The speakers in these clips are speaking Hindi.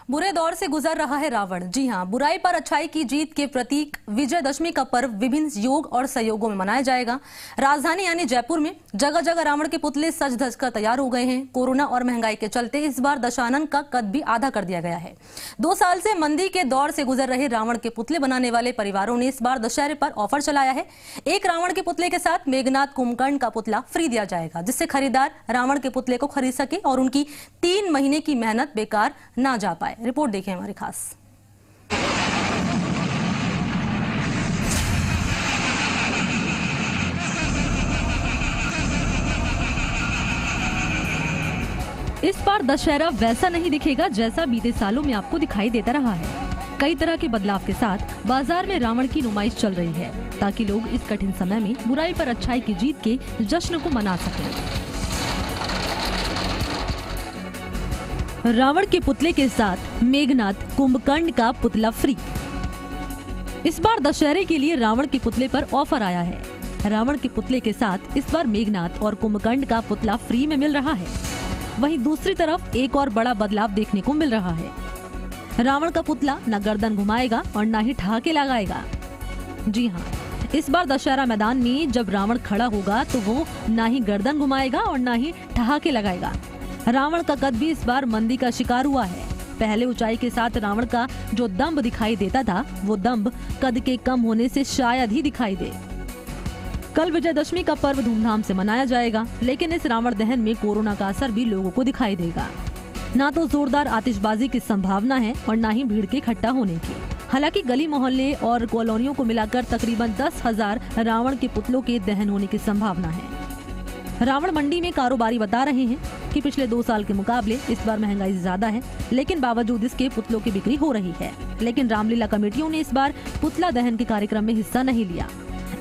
बुरे दौर से गुजर रहा है रावण। जी हां, बुराई पर अच्छाई की जीत के प्रतीक विजयदशमी का पर्व विभिन्न योग और सहयोगों में मनाया जाएगा। राजधानी यानी जयपुर में जगह जगह रावण के पुतले सज धज कर तैयार हो गए हैं। कोरोना और महंगाई के चलते इस बार दशानन का कद भी आधा कर दिया गया है। 2 साल से मंदी के दौर से गुजर रहे रावण के पुतले बनाने वाले परिवारों ने इस बार दशहरे पर ऑफर चलाया है। एक रावण के पुतले के साथ मेघनाथ कुंभकर्ण का पुतला फ्री दिया जाएगा, जिससे खरीदार रावण के पुतले को खरीद सके और उनकी 3 महीने की मेहनत बेकार ना जा पाए। रिपोर्ट देखें हमारी खास। इस बार दशहरा वैसा नहीं दिखेगा जैसा बीते सालों में आपको दिखाई देता रहा है। कई तरह के बदलाव के साथ बाजार में रावण की नुमाइश चल रही है, ताकि लोग इस कठिन समय में बुराई पर अच्छाई की जीत के जश्न को मना सकें। रावण के पुतले के साथ मेघनाथ कुंभकर्ण का पुतला फ्री। इस बार दशहरे के लिए रावण के पुतले पर ऑफर आया है। रावण के पुतले के साथ इस बार मेघनाथ और कुंभकर्ण का पुतला फ्री में मिल रहा है। वहीं दूसरी तरफ एक और बड़ा बदलाव देखने को मिल रहा है। रावण का पुतला न गर्दन घुमाएगा और न ही ठहाके लगाएगा। जी हाँ, इस बार दशहरा मैदान में जब रावण खड़ा होगा तो वो न ही गर्दन घुमाएगा और न ही ठहाके लगाएगा। रावण का कद भी इस बार मंदी का शिकार हुआ है। पहले ऊंचाई के साथ रावण का जो दंभ दिखाई देता था, वो दंभ कद के कम होने से शायद ही दिखाई दे। कल विजयदशमी का पर्व धूमधाम से मनाया जाएगा, लेकिन इस रावण दहन में कोरोना का असर भी लोगों को दिखाई देगा। ना तो जोरदार आतिशबाजी की संभावना है और ना ही भीड़ के इकट्ठा होने की। हालांकि गली मोहल्ले और कॉलोनियों को मिलाकर तकरीबन 10,000 रावण के पुतलों के दहन होने की संभावना है। रावण मंडी में कारोबारी बता रहे हैं कि पिछले 2 साल के मुकाबले इस बार महंगाई ज्यादा है, लेकिन बावजूद इसके पुतलों की बिक्री हो रही है। लेकिन रामलीला कमेटियों ने इस बार पुतला दहन के कार्यक्रम में हिस्सा नहीं लिया।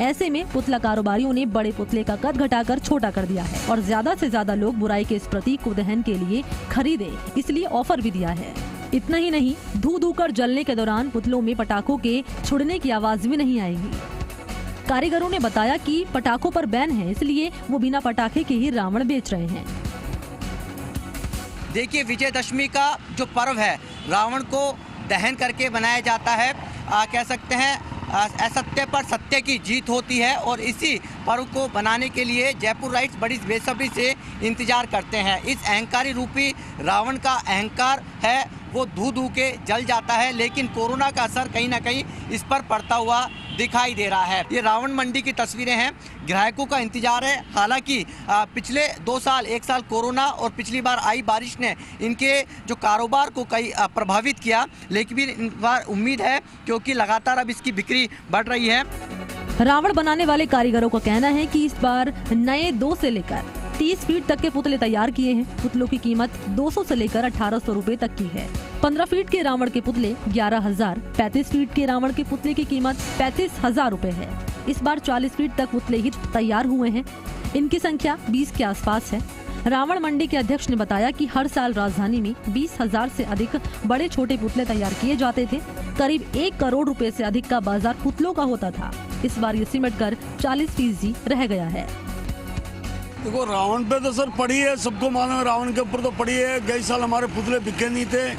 ऐसे में पुतला कारोबारियों ने बड़े पुतले का कद घटाकर छोटा कर दिया है और ज्यादा से ज्यादा लोग बुराई के इस प्रतीक को दहन के लिए खरीदे, इसलिए ऑफर भी दिया है। इतना ही नहीं, धू धू कर जलने के दौरान पुतलों में पटाखों के छुड़ने की आवाज भी नहीं आएगी। कारीगरों ने बताया कि पटाखों पर बैन है, इसलिए वो बिना पटाखे के ही रावण बेच रहे हैं। देखिए, विजयदशमी का जो पर्व है रावण को दहन करके बनाया जाता है। कह सकते हैं असत्य पर सत्य की जीत होती है और इसी पर्व को बनाने के लिए जयपुर राइट्स बड़ी बेसब्री से इंतजार करते हैं। इस अहंकारी रूपी रावण का अहंकार है वो धू धू के जल जाता है, लेकिन कोरोना का असर कहीं ना कहीं इस पर पड़ता हुआ दिखाई दे रहा है। ये रावण मंडी की तस्वीरें हैं, ग्राहकों का इंतजार है। हालांकि पिछले 2 साल, 1 साल कोरोना और पिछली बार आई बारिश ने इनके जो कारोबार को कई प्रभावित किया, लेकिन इस बार उम्मीद है क्योंकि लगातार अब इसकी बिक्री बढ़ रही है। रावण बनाने वाले कारीगरों का कहना है कि इस बार नए 2 से लेकर 30 फीट तक के पुतले तैयार किए हैं। पुतलों की कीमत 200 से लेकर 1800 रुपए तक की है। 15 फीट के रावण के पुतले 11,000, 35 फीट के रावण के पुतले की कीमत 35,000 रुपए है। इस बार 40 फीट तक पुतले ही तैयार हुए हैं। इनकी संख्या 20 के आसपास है। रावण मंडी के अध्यक्ष ने बताया कि हर साल राजधानी में 20,000 से अधिक बड़े छोटे पुतले तैयार किए जाते थे। करीब 1 करोड़ रुपए से अधिक का बाजार पुतलों का होता था। इस बार ये सिमट कर 40% रह गया है। देखो, रावण पे तो सर पड़ी है, सबको मालूम है, रावण के ऊपर तो पड़ी है। गई साल हमारे पुतले बिके नहीं थे,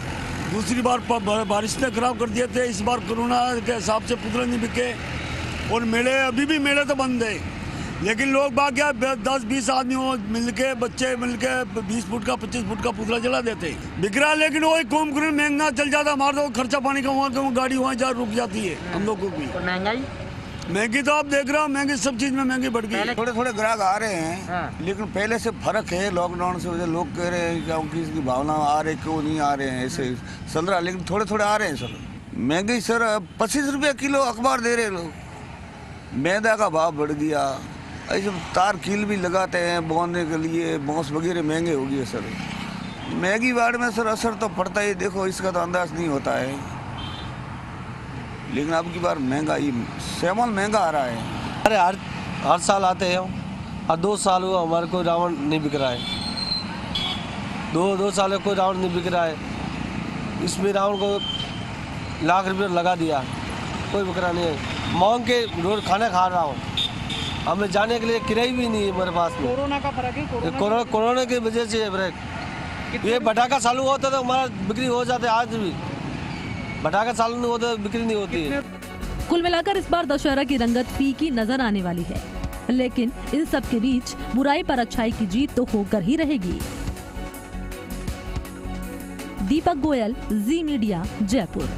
दूसरी बार बारिश ने खराब कर दिए थे, इस बार कोरोना के हिसाब से पुतले नहीं बिके और मेले अभी भी मेले तो बंद है। लेकिन लोग बाग क्या 10-20 आदमी हो मिलके, बच्चे मिलके 20 फुट का 25 फुट का पुतला जला देते बिक रहा है। लेकिन वही कुंभकर्ण महंगा चल जाता, हमारा तो खर्चा पानी का वहाँ गाड़ी वहाँ जा रुक जाती है हम लोग को भी। महंगी तो आप देख रहे हो, महंगी सब चीज में महंगी बढ़ गई। थोड़े थोड़े ग्राहक आ रहे हैं। हाँ। लेकिन पहले से फर्क है। लॉकडाउन से वजह लोग कह रहे हैं क्योंकि इसकी भावना आ रहे, क्यों नहीं आ रहे हैं ऐसे संद्रा, लेकिन थोड़े थोड़े आ रहे हैं सर। महंगी सर 25 रुपये किलो अखबार दे रहे लोग। मैदा का भाव बढ़ गया, ऐसे तार कील भी लगाते हैं बोने के लिए, बांस वगैरह महंगे हो गए सर। महंगी बाढ़ में सर असर तो पड़ता ही, देखो इसका तो अंदाज नहीं होता है। लेकिन अब की बार महंगाई सेमल महंगा आ रहा है। अरे हर साल आते हैं और 2 साल हुआ हमारे कोई रावण नहीं बिक रहा है। दो साल कोई रावण नहीं बिक रहा है। इसमें रावण को लाख रुपये लगा दिया, कोई बिक रहा नहीं है। मांग के रोज खाना खा रहा हूँ, हमें जाने के लिए किराया भी नहीं है मेरे पास में। कोरोना का फर्क है, कोरोना की वजह से ब्रेक ये पटाखा चालू होता तो हमारा बिक्री हो जाते, आज भी पटाखा चालू नहीं होता बिक्री नहीं होती है। कुल मिलाकर इस बार दशहरा की रंगत फीकी नजर आने वाली है, लेकिन इन सब के बीच बुराई पर अच्छाई की जीत तो होकर ही रहेगी। दीपक गोयल, जी मीडिया, जयपुर।